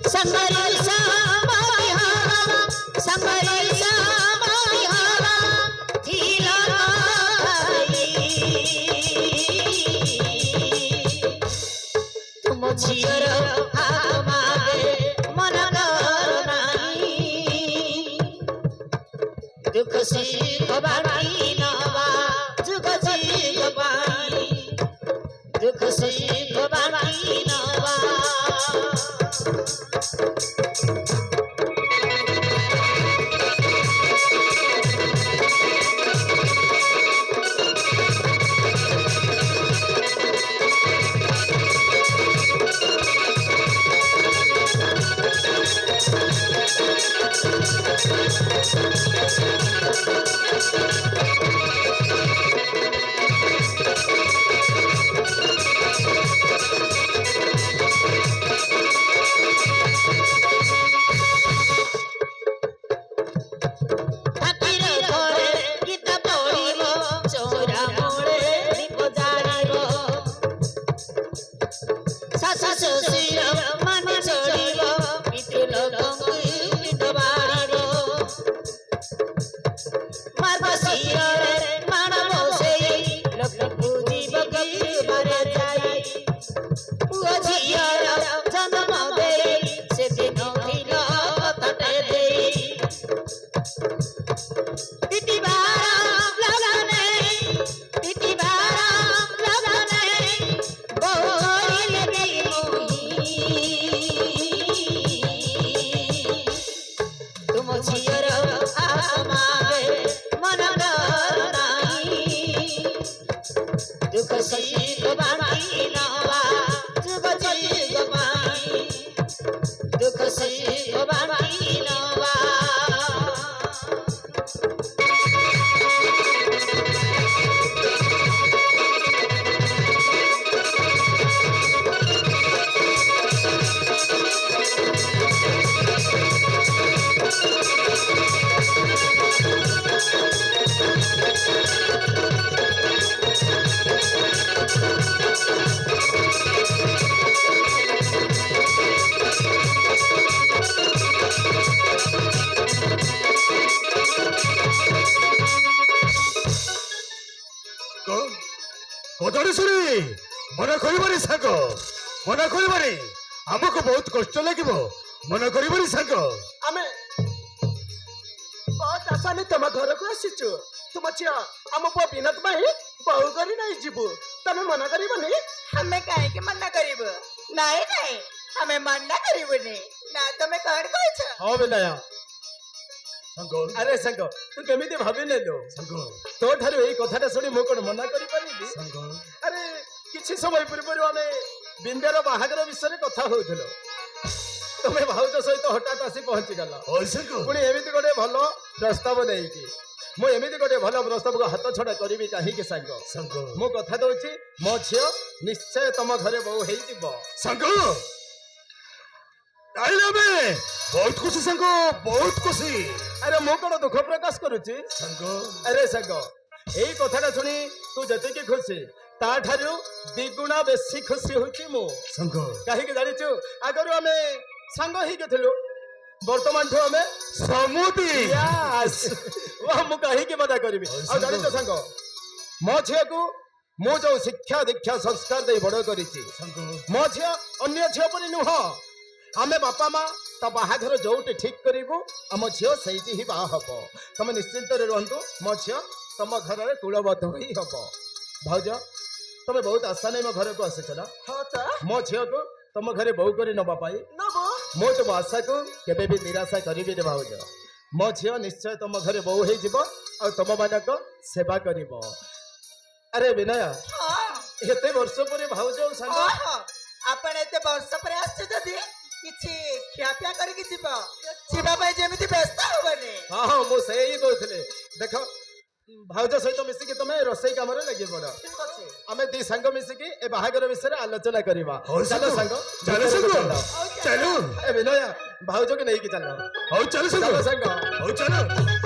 संगरी समायहारा संगरी समायहारा थीला तुम झियर आमागे मन करनाई दुख सुख बाटी नवा जुग जुग बाई दुख सुख बाटी नवा मन कर साग मन कर आमको बहुत कष्ट लगे मन कर साग आम बहुत आशा नहीं तुम घर को आसीचु तुम झील आम पु विनोद भाई बहु कर नहीं जीवु तुम मना करबनी हमें कहीं मना करू नहीं नहीं हमें मना करूनी ना तुम कौन कह हाँ विनया अरे संग तू केमी भावी नेलु तो ठार यही कथा शुणी मु कौन मना करी अरे किसी समय पूर्व आम बिंदार बाहागर विषय कथा होल तुम्हें भाउज सहित हठात आसी पहुंची गल पुणी एमती गोटे भल प्रस्ताव नहीं मुझे गोटे भल प्रस्ताव को हाथ छड़ा करी कहीं सांग मु कथा दूची मो झी निश्चय तुम घरे बहु हो बहुत खुशी संग बहुत खुशी अरे मु कौन दुख प्रकाश करुच्ची अरे संग यही कथा शुणी तू जी खुशी ताठारू दिगुणा बेसी खुशी होची मु कहीं जाचु आगर आम सांग हो बर्तमान ठू आम समुदी मु कहीं मजा करी जान सांग मो झी को मु जो शिक्षा दीक्षा संस्कार दे बड़ कर मो झी अन्य झील पर नुह आमे बापा माँ तो बाहाघर जोटे ठीक करूँ आम झील से ही बाहा हम तुम निश्चिंत रुहतु मो झी तुम घर कूलबद्ध ही हम भाज तुम बहुत आशा नहीं मो घर को आसीच ना मो झील को तुम घरे बहु कर नापाई मो तुम आशा को केबे भी निराशा करी रे भाज मो झील निश्चय तुम घरे बहु हो तुम मानक सेवा कर अरे विनय एते वर्ष पर भाज आपण एते वर्ष पर आछे किछि खियापिया करके जीवा जेमिति व्यस्त होबनी हाँ हाँ मु से ही कहते देख भाउज सहित मिसिकी तुम रोसई कम लगे पड़ आम दी सांग मिसिकी ए बाहागर विषय आलोचना करवा चलो सांग चलो ए विनय भाउज के नहीं चल चलो सांग चलो